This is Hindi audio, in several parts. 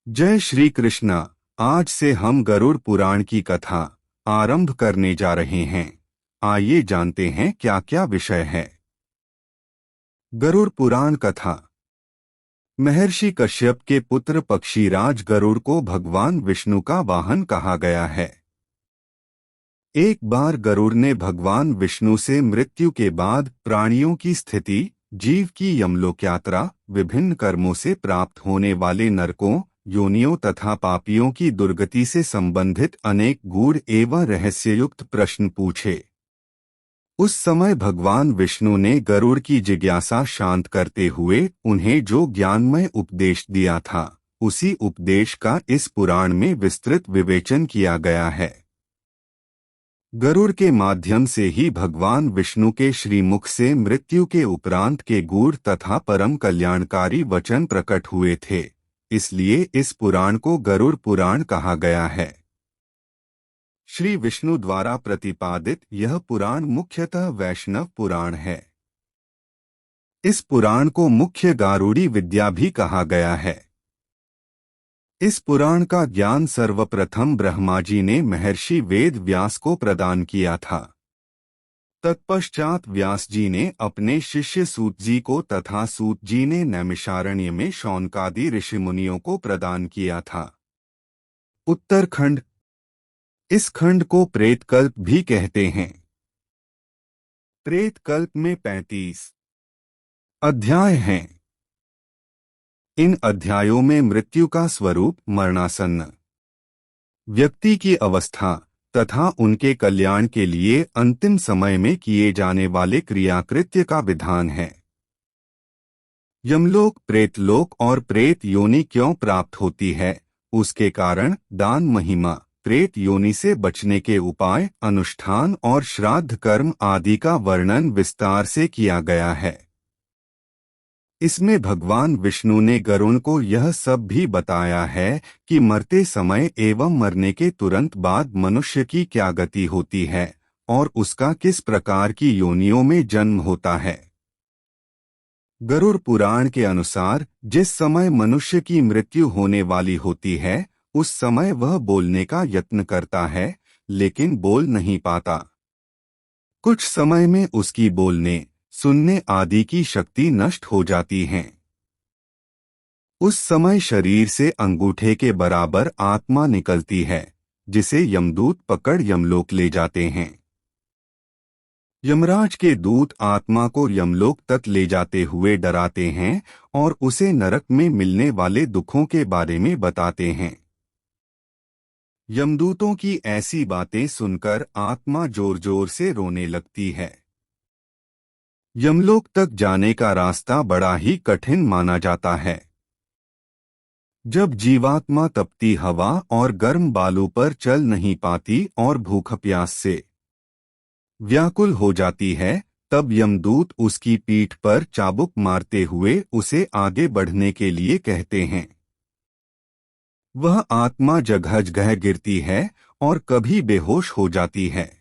जय श्री कृष्णा। आज से हम गरुड़ पुराण की कथा आरंभ करने जा रहे हैं। आइए जानते हैं क्या क्या विषय है। गरुड़ पुराण कथा। महर्षि कश्यप के पुत्र पक्षीराज गरुड़ को भगवान विष्णु का वाहन कहा गया है। एक बार गरुड़ ने भगवान विष्णु से मृत्यु के बाद प्राणियों की स्थिति, जीव की यमलोक यात्रा, विभिन्न कर्मों से प्राप्त होने वाले नरकों, योनियों तथा पापियों की दुर्गति से संबंधित अनेक गूढ़ एवं रहस्ययुक्त प्रश्न पूछे। उस समय भगवान विष्णु ने गरुड़ की जिज्ञासा शांत करते हुए उन्हें जो ज्ञानमय उपदेश दिया था, उसी उपदेश का इस पुराण में विस्तृत विवेचन किया गया है। गरुड़ के माध्यम से ही भगवान विष्णु के श्रीमुख से मृत्यु के उपरांत के गूढ़ तथा परम कल्याणकारी वचन प्रकट हुए थे, इसलिए इस पुराण को गरुड़ पुराण कहा गया है। श्री विष्णु द्वारा प्रतिपादित यह पुराण मुख्यतः वैष्णव पुराण है। इस पुराण को मुख्य गारुड़ी विद्या भी कहा गया है। इस पुराण का ज्ञान सर्वप्रथम ब्रह्मा जी ने महर्षि वेद व्यास को प्रदान किया था। तत्पश्चात व्यास जी ने अपने शिष्य सूत जी को तथा सूत जी ने नैमिषारण्य में शौनकादि ऋषिमुनियों को प्रदान किया था। उत्तरखंड। इस खंड को प्रेतकल्प भी कहते हैं। प्रेतकल्प में 35 अध्याय हैं। इन अध्यायों में मृत्यु का स्वरूप, मरणासन्न व्यक्ति की अवस्था तथा उनके कल्याण के लिए अंतिम समय में किए जाने वाले क्रियाकृत्य का विधान है। यमलोक, प्रेतलोक और प्रेत योनि क्यों प्राप्त होती है, उसके कारण, दान महिमा, प्रेत योनि से बचने के उपाय, अनुष्ठान और श्राद्ध कर्म आदि का वर्णन विस्तार से किया गया है। इसमें भगवान विष्णु ने गरुड़ को यह सब भी बताया है कि मरते समय एवं मरने के तुरंत बाद मनुष्य की क्या गति होती है और उसका किस प्रकार की योनियों में जन्म होता है। गरुड़ पुराण के अनुसार जिस समय मनुष्य की मृत्यु होने वाली होती है, उस समय वह बोलने का यत्न करता है, लेकिन बोल नहीं पाता। कुछ समय में उसकी बोलने, सुनने आदि की शक्ति नष्ट हो जाती है। उस समय शरीर से अंगूठे के बराबर आत्मा निकलती है, जिसे यमदूत पकड़ यमलोक ले जाते हैं। यमराज के दूत आत्मा को यमलोक तक ले जाते हुए डराते हैं और उसे नरक में मिलने वाले दुखों के बारे में बताते हैं। यमदूतों की ऐसी बातें सुनकर आत्मा जोर जोर से रोने लगती है। यमलोक तक जाने का रास्ता बड़ा ही कठिन माना जाता है। जब जीवात्मा तपती हवा और गर्म बालू पर चल नहीं पाती और भूख प्यास से व्याकुल हो जाती है, तब यमदूत उसकी पीठ पर चाबुक मारते हुए उसे आगे बढ़ने के लिए कहते हैं। वह आत्मा जगह जगह गिरती है और कभी बेहोश हो जाती है।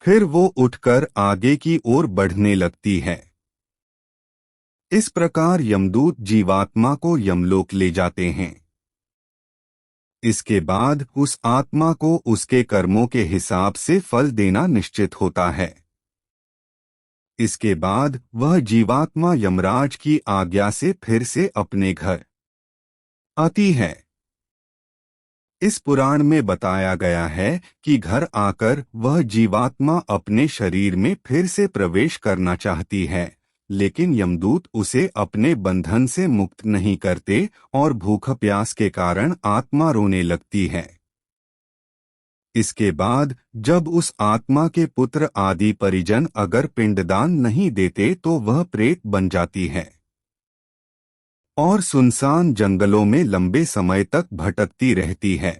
फिर वो उठकर आगे की ओर बढ़ने लगती है। इस प्रकार यमदूत जीवात्मा को यमलोक ले जाते हैं। इसके बाद उस आत्मा को उसके कर्मों के हिसाब से फल देना निश्चित होता है। इसके बाद वह जीवात्मा यमराज की आज्ञा से फिर से अपने घर आती है। इस पुराण में बताया गया है कि घर आकर वह जीवात्मा अपने शरीर में फिर से प्रवेश करना चाहती है, लेकिन यमदूत उसे अपने बंधन से मुक्त नहीं करते और भूख प्यास के कारण आत्मा रोने लगती है। इसके बाद जब उस आत्मा के पुत्र आदि परिजन अगर पिंडदान नहीं देते तो वह प्रेत बन जाती है और सुनसान जंगलों में लंबे समय तक भटकती रहती है।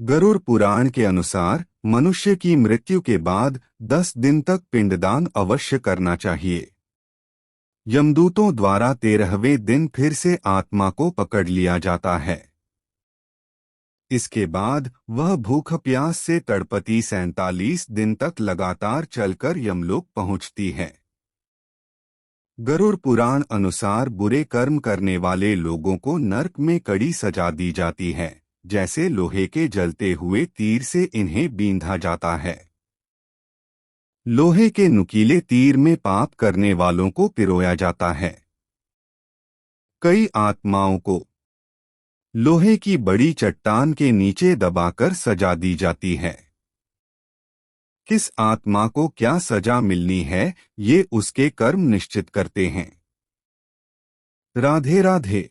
गरुड़ पुराण के अनुसार मनुष्य की मृत्यु के बाद 10 दिन तक पिंडदान अवश्य करना चाहिए। यमदूतों द्वारा 13वें दिन फिर से आत्मा को पकड़ लिया जाता है। इसके बाद वह भूख प्यास से तड़पती 47 दिन तक लगातार चलकर यमलोक पहुंचती है। गरुड़ पुराण अनुसार बुरे कर्म करने वाले लोगों को नरक में कड़ी सजा दी जाती है, जैसे लोहे के जलते हुए तीर से इन्हें बींधा जाता है। लोहे के नुकीले तीर में पाप करने वालों को पिरोया जाता है। कई आत्माओं को लोहे की बड़ी चट्टान के नीचे दबाकर सजा दी जाती है। किस आत्मा को क्या सजा मिलनी है, ये उसके कर्म निश्चित करते हैं। राधे राधे।